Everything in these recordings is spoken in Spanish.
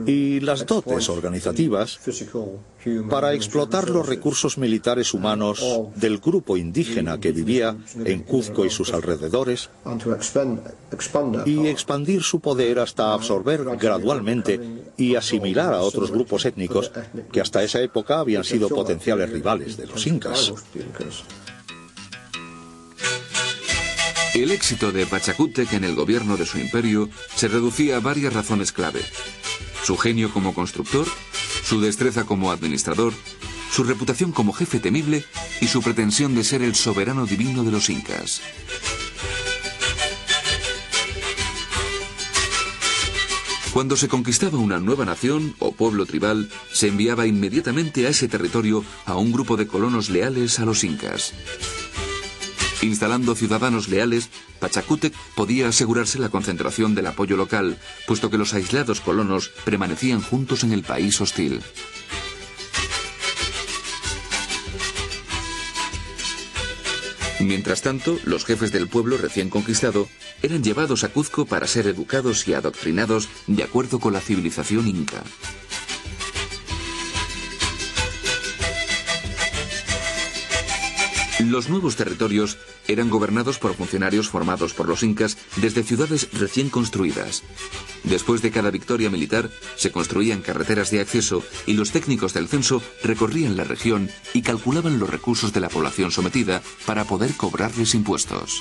y las dotes organizativas para explotar los recursos militares humanos del grupo indígena que vivía en Cuzco y sus alrededores y expandir su poder hasta absorber gradualmente y asimilar a otros grupos étnicos que hasta esa época habían sido potenciales rivales de los incas. El éxito de Pachacútec en el gobierno de su imperio se reducía a varias razones clave: su genio como constructor, su destreza como administrador, su reputación como jefe temible y su pretensión de ser el soberano divino de los incas. Cuando se conquistaba una nueva nación o pueblo tribal, se enviaba inmediatamente a ese territorio a un grupo de colonos leales a los incas. Instalando ciudadanos leales, Pachacútec podía asegurarse la concentración del apoyo local, puesto que los aislados colonos permanecían juntos en el país hostil. Mientras tanto, los jefes del pueblo recién conquistado eran llevados a Cuzco para ser educados y adoctrinados de acuerdo con la civilización inca. Los nuevos territorios eran gobernados por funcionarios formados por los incas desde ciudades recién construidas. Después de cada victoria militar, se construían carreteras de acceso y los técnicos del censo recorrían la región y calculaban los recursos de la población sometida para poder cobrarles impuestos.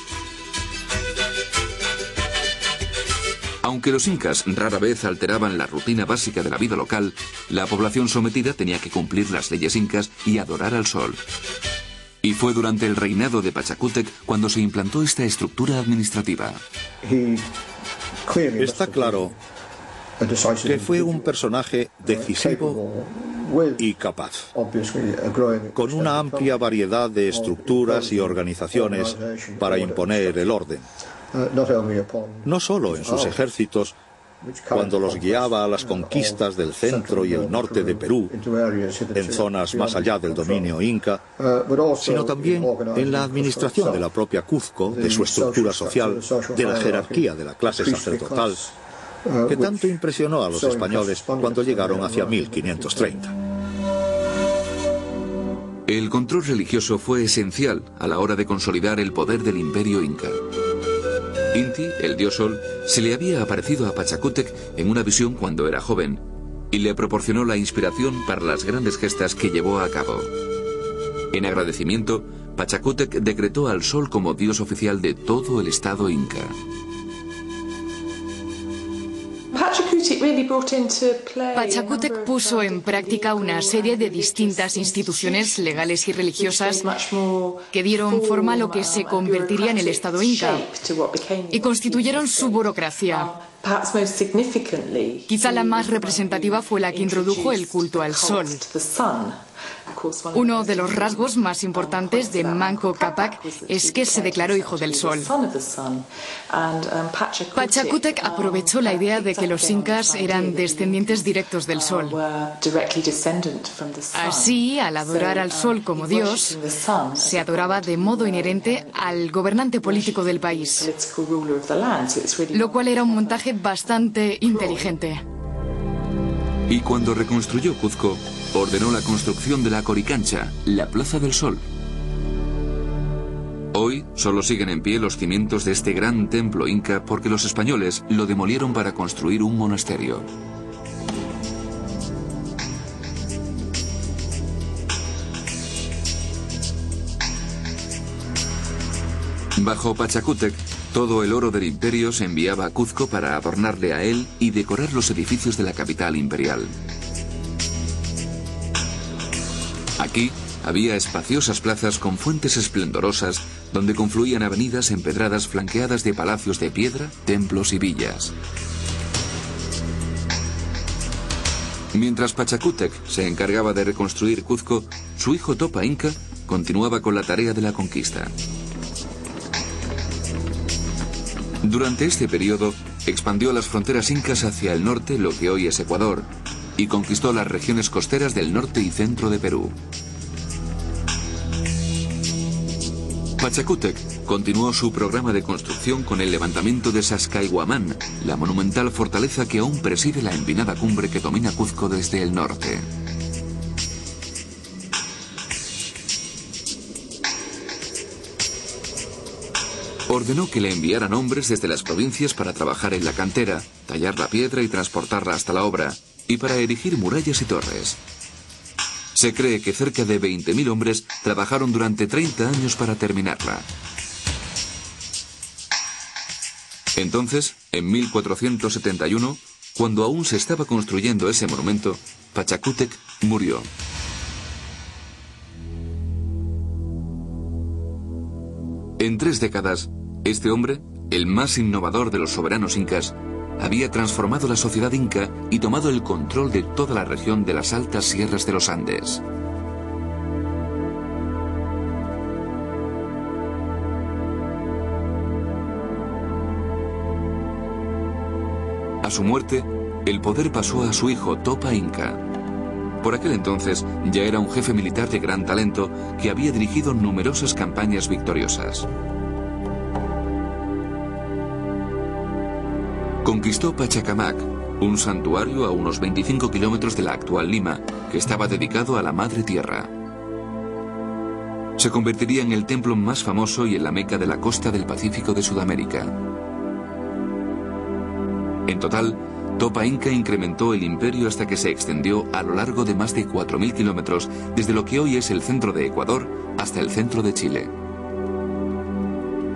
Aunque los incas rara vez alteraban la rutina básica de la vida local, la población sometida tenía que cumplir las leyes incas y adorar al sol. Y fue durante el reinado de Pachacútec cuando se implantó esta estructura administrativa. Está claro que fue un personaje decisivo y capaz, con una amplia variedad de estructuras y organizaciones para imponer el orden, no solo en sus ejércitos, cuando los guiaba a las conquistas del centro y el norte de Perú, en zonas más allá del dominio inca, sino también en la administración de la propia Cuzco, de su estructura social, de la jerarquía de la clase sacerdotal, que tanto impresionó a los españoles cuando llegaron hacia 1530. El control religioso fue esencial a la hora de consolidar el poder del imperio inca. Inti, el dios sol, se le había aparecido a Pachacútec en una visión cuando era joven y le proporcionó la inspiración para las grandes gestas que llevó a cabo. En agradecimiento, Pachacútec decretó al sol como dios oficial de todo el estado inca. Pachacútec puso en práctica una serie de distintas instituciones legales y religiosas que dieron forma a lo que se convertiría en el Estado inca y constituyeron su burocracia. Quizá la más representativa fue la que introdujo el culto al sol. Uno de los rasgos más importantes de Manco Cápac es que se declaró hijo del sol. Pachacútec aprovechó la idea de que los incas eran descendientes directos del sol. Así, al adorar al sol como dios, se adoraba de modo inherente al gobernante político del país, lo cual era un montaje bastante inteligente. Y cuando reconstruyó Cuzco, ordenó la construcción de la Coricancha, la Plaza del Sol. Hoy solo siguen en pie los cimientos de este gran templo inca porque los españoles lo demolieron para construir un monasterio. Bajo Pachacútec, todo el oro del imperio se enviaba a Cuzco para adornarle a él y decorar los edificios de la capital imperial. Aquí había espaciosas plazas con fuentes esplendorosas donde confluían avenidas empedradas flanqueadas de palacios de piedra, templos y villas. Mientras Pachacútec se encargaba de reconstruir Cuzco, su hijo Topa Inca continuaba con la tarea de la conquista. Durante este periodo, expandió las fronteras incas hacia el norte, lo que hoy es Ecuador, y conquistó las regiones costeras del norte y centro de Perú. Pachacútec continuó su programa de construcción con el levantamiento de Sacsayhuamán, la monumental fortaleza que aún preside la empinada cumbre que domina Cuzco desde el norte. Ordenó que le enviaran hombres desde las provincias para trabajar en la cantera, tallar la piedra y transportarla hasta la obra, y para erigir murallas y torres. Se cree que cerca de 20.000 hombres trabajaron durante 30 años para terminarla. Entonces, en 1471, cuando aún se estaba construyendo ese monumento, Pachacútec murió. En 3 décadas, este hombre, el más innovador de los soberanos incas, había transformado la sociedad inca y tomado el control de toda la región de las altas sierras de los Andes. A su muerte, el poder pasó a su hijo Topa Inca. Por aquel entonces ya era un jefe militar de gran talento que había dirigido numerosas campañas victoriosas. Conquistó Pachacamac, un santuario a unos 25 kilómetros de la actual Lima, que estaba dedicado a la Madre Tierra. Se convertiría en el templo más famoso y en la meca de la costa del Pacífico de Sudamérica. En total, Topa Inca incrementó el imperio hasta que se extendió a lo largo de más de 4.000 kilómetros, desde lo que hoy es el centro de Ecuador hasta el centro de Chile.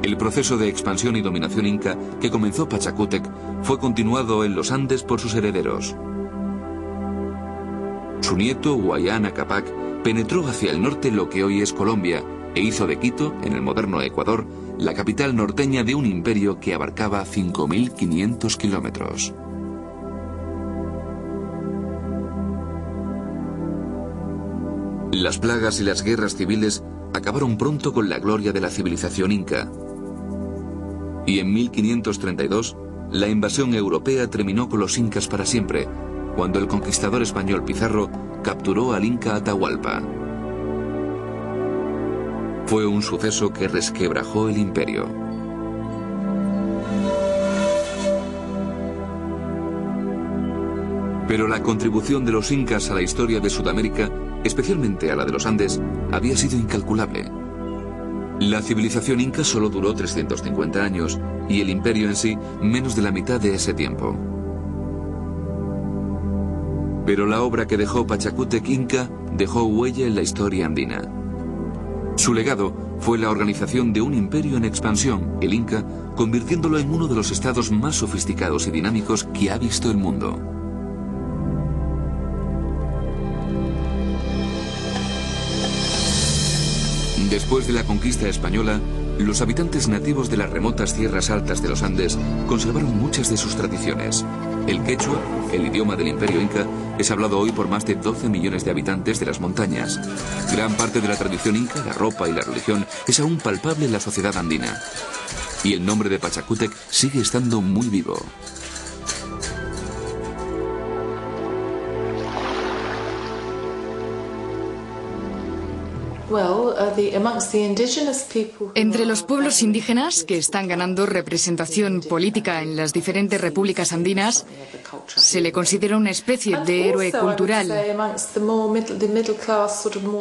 El proceso de expansión y dominación inca que comenzó Pachacútec fue continuado en los Andes por sus herederos. Su nieto, Huayana Capac, penetró hacia el norte lo que hoy es Colombia e hizo de Quito, en el moderno Ecuador, la capital norteña de un imperio que abarcaba 5.500 kilómetros. Las plagas y las guerras civiles acabaron pronto con la gloria de la civilización inca. Y en 1532, la invasión europea terminó con los incas para siempre, cuando el conquistador español Pizarro capturó al inca Atahualpa. Fue un suceso que resquebrajó el imperio. Pero la contribución de los incas a la historia de Sudamérica, especialmente a la de los Andes, había sido incalculable. La civilización inca solo duró 350 años y el imperio en sí menos de la mitad de ese tiempo. Pero la obra que dejó Pachacútec Inca dejó huella en la historia andina. Su legado fue la organización de un imperio en expansión, el Inca, convirtiéndolo en uno de los estados más sofisticados y dinámicos que ha visto el mundo. Después de la conquista española, los habitantes nativos de las remotas tierras altas de los Andes conservaron muchas de sus tradiciones. El quechua, el idioma del imperio inca, es hablado hoy por más de 12 millones de habitantes de las montañas. Gran parte de la tradición inca, la ropa y la religión es aún palpable en la sociedad andina. Y el nombre de Pachacútec sigue estando muy vivo. Entre los pueblos indígenas que están ganando representación política en las diferentes repúblicas andinas, se le considera una especie de héroe cultural.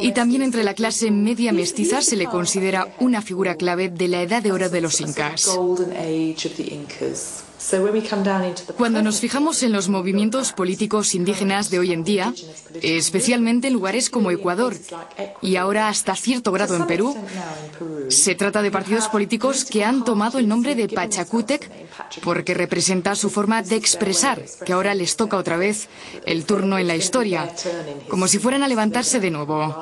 Y también entre la clase media mestiza se le considera una figura clave de la edad de oro de los incas. Cuando nos fijamos en los movimientos políticos indígenas de hoy en día, especialmente en lugares como Ecuador y ahora hasta cierto grado en Perú, se trata de partidos políticos que han tomado el nombre de Pachacútec porque representa su forma de expresar, que ahora les toca otra vez el turno en la historia, como si fueran a levantarse de nuevo.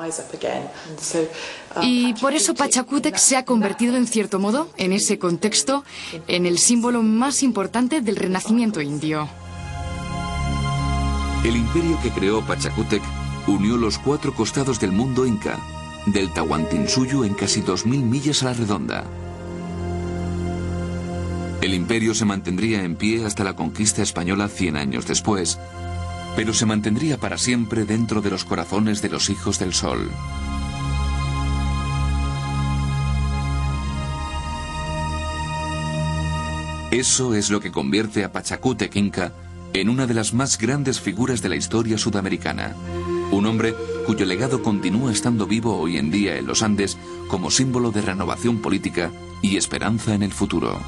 Y por eso Pachacútec se ha convertido en cierto modo, en ese contexto, en el símbolo más importante del renacimiento indio. El imperio que creó Pachacútec unió los 4 costados del mundo inca, del Tahuantinsuyo en casi 2.000 millas a la redonda. El imperio se mantendría en pie hasta la conquista española 100 años después, pero se mantendría para siempre dentro de los corazones de los hijos del sol. Eso es lo que convierte a Pachacútec Inca en una de las más grandes figuras de la historia sudamericana. Un hombre cuyo legado continúa estando vivo hoy en día en los Andes como símbolo de renovación política y esperanza en el futuro.